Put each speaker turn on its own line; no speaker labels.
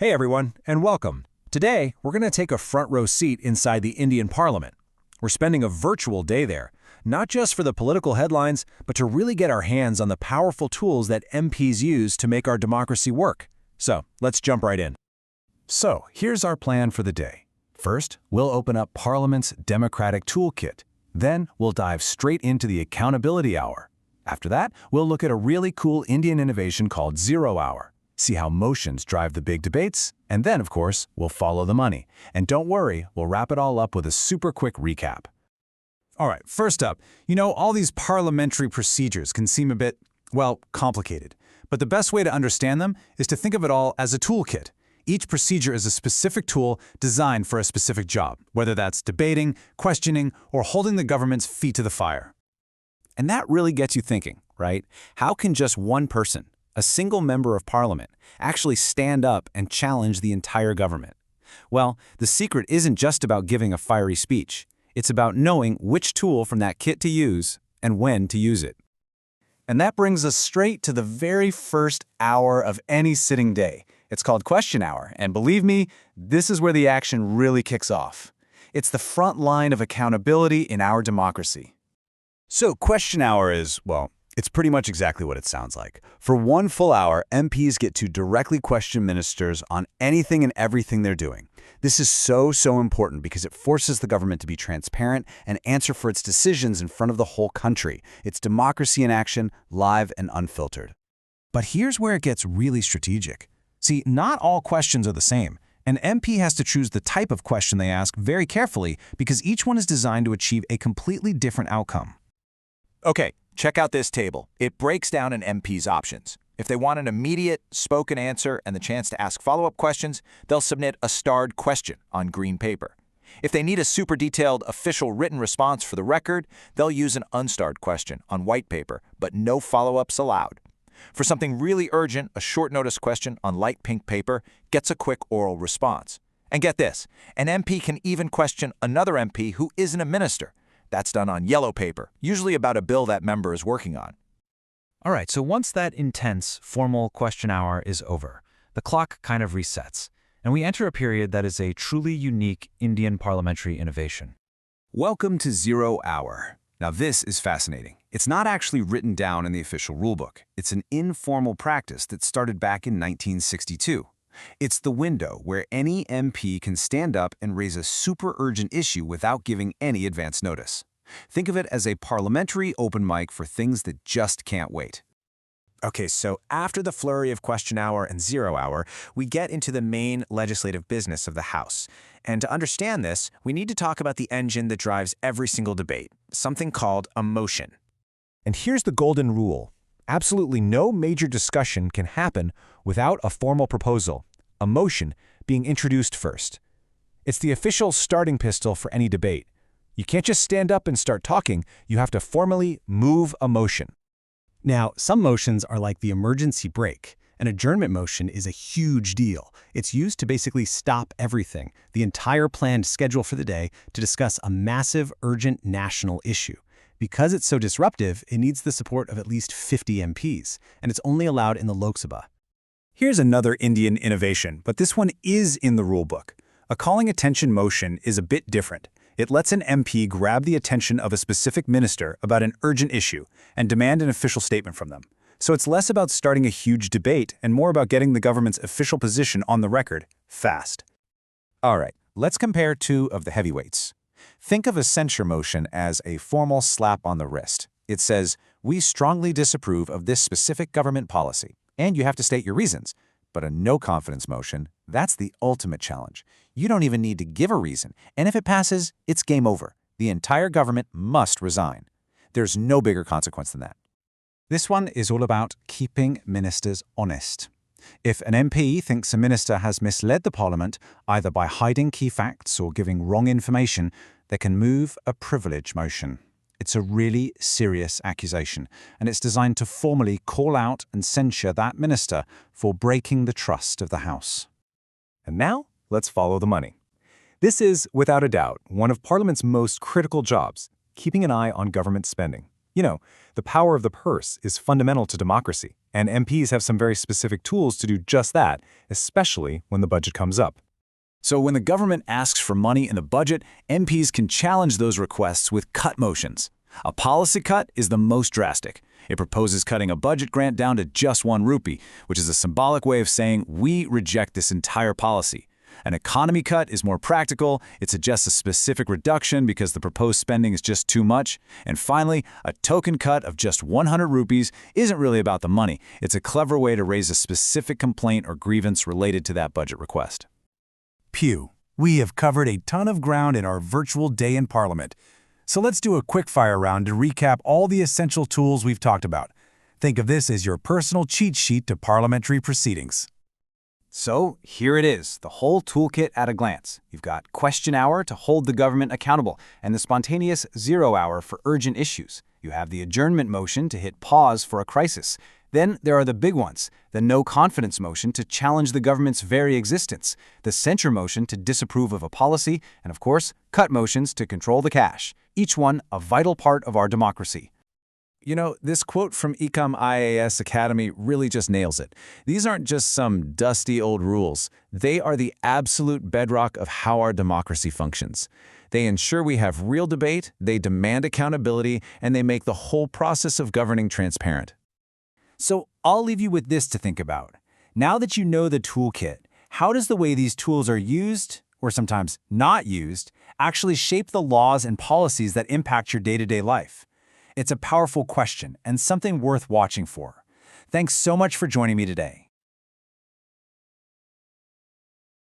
Hey everyone, and welcome. Today, we're going to take a front row seat inside the Indian Parliament. We're spending a virtual day there, not just for the political headlines, but to really get our hands on the powerful tools that MPs use to make our democracy work. So, let's jump right in. So, here's our plan for the day. First, we'll open up Parliament's Democratic Toolkit. Then, we'll dive straight into the Accountability Hour. After that, we'll look at a really cool Indian innovation called Zero Hour. See how motions drive the big debates, and then, of course, we'll follow the money. And don't worry, we'll wrap it all up with a super quick recap. All right, first up, all these parliamentary procedures can seem a bit, complicated. But the best way to understand them is to think of it all as a toolkit. Each procedure is a specific tool designed for a specific job, whether that's debating, questioning, or holding the government's feet to the fire. And that really gets you thinking, right? How can just one person, a single member of parliament, actually stand up and challenge the entire government? Well, the secret isn't just about giving a fiery speech. It's about knowing which tool from that kit to use and when to use it. And that brings us straight to the very first hour of any sitting day. It's called Question Hour, and believe me, this is where the action really kicks off. It's the front line of accountability in our democracy. So Question Hour is, it's pretty much exactly what it sounds like. For one full hour, MPs get to directly question ministers on anything and everything they're doing. This is so important because it forces the government to be transparent and answer for its decisions in front of the whole country. It's democracy in action, live and unfiltered. But here's where it gets really strategic. See, not all questions are the same. An MP has to choose the type of question they ask very carefully because each one is designed to achieve a completely different outcome. Okay, check out this table. It breaks down an MP's options. If they want an immediate, spoken answer and the chance to ask follow-up questions, they'll submit a starred question on green paper. If they need a super detailed official written response for the record, they'll use an unstarred question on white paper, but no follow-ups allowed. For something really urgent, a short notice question on light pink paper gets a quick oral response. And get this, an MP can even question another MP who isn't a minister. That's done on yellow paper, usually about a bill that member is working on. All right, so once that intense, formal question hour is over, the clock kind of resets, and we enter a period that is a truly unique Indian parliamentary innovation. Welcome to Zero Hour. Now this is fascinating. It's not actually written down in the official rulebook. It's an informal practice that started back in 1962. It's the window where any MP can stand up and raise a super urgent issue without giving any advance notice. Think of it as a parliamentary open mic for things that just can't wait. Okay, so after the flurry of Question Hour and Zero Hour, we get into the main legislative business of the House. And to understand this, we need to talk about the engine that drives every single debate, something called a motion. And here's the golden rule. Absolutely no major discussion can happen without a formal proposal, a motion, being introduced first. It's the official starting pistol for any debate. You can't just stand up and start talking, you have to formally move a motion. Now, some motions are like the emergency brake. An adjournment motion is a huge deal. It's used to basically stop everything, the entire planned schedule for the day, to discuss a massive, urgent national issue. Because it's so disruptive, it needs the support of at least 50 MPs, and it's only allowed in the Lok Sabha. Here's another Indian innovation, but this one is in the rulebook. A calling attention motion is a bit different. It lets an MP grab the attention of a specific minister about an urgent issue and demand an official statement from them. So it's less about starting a huge debate and more about getting the government's official position on the record fast. All right, let's compare two of the heavyweights. Think of a censure motion as a formal slap on the wrist. It says, "We strongly disapprove of this specific government policy," and you have to state your reasons. But a no-confidence motion, that's the ultimate challenge. You don't even need to give a reason, and if it passes, it's game over. The entire government must resign. There's no bigger consequence than that. This one is all about keeping ministers honest. If an MP thinks a minister has misled the Parliament, either by hiding key facts or giving wrong information, they can move a privilege motion. It's a really serious accusation, and it's designed to formally call out and censure that minister for breaking the trust of the House. And now, let's follow the money. This is, without a doubt, one of Parliament's most critical jobs, keeping an eye on government spending.
You know, the power of the purse is fundamental to democracy, and MPs have some very specific tools to do just that, especially when the budget comes up.
So when the government asks for money in the budget, MPs can challenge those requests with cut motions. A policy cut is the most drastic. It proposes cutting a budget grant down to just 1 rupee, which is a symbolic way of saying we reject this entire policy. An economy cut is more practical. It suggests a specific reduction because the proposed spending is just too much. And finally, a token cut of just 100 rupees isn't really about the money. It's a clever way to raise a specific complaint or grievance related to that budget request.
Pew, we have covered a ton of ground in our virtual day in Parliament. So let's do a quick-fire round to recap all the essential tools we've talked about. Think of this as your personal cheat sheet to parliamentary proceedings.
So here it is, the whole toolkit at a glance. You've got question hour to hold the government accountable and the spontaneous 0 hour for urgent issues. You have the adjournment motion to hit pause for a crisis. Then there are the big ones, the no confidence motion to challenge the government's very existence, the censure motion to disapprove of a policy, and of course, cut motions to control the cash. Each one a vital part of our democracy. You know, this quote from Ecom IAS Academy really just nails it. These aren't just some dusty old rules. They are the absolute bedrock of how our democracy functions. They ensure we have real debate, they demand accountability, and they make the whole process of governing transparent.
So I'll leave you with this to think about. Now that you know the toolkit, how does the way these tools are used, or sometimes not used, actually shape the laws and policies that impact your day-to-day life? It's a powerful question and something worth watching for. Thanks so much for joining me today.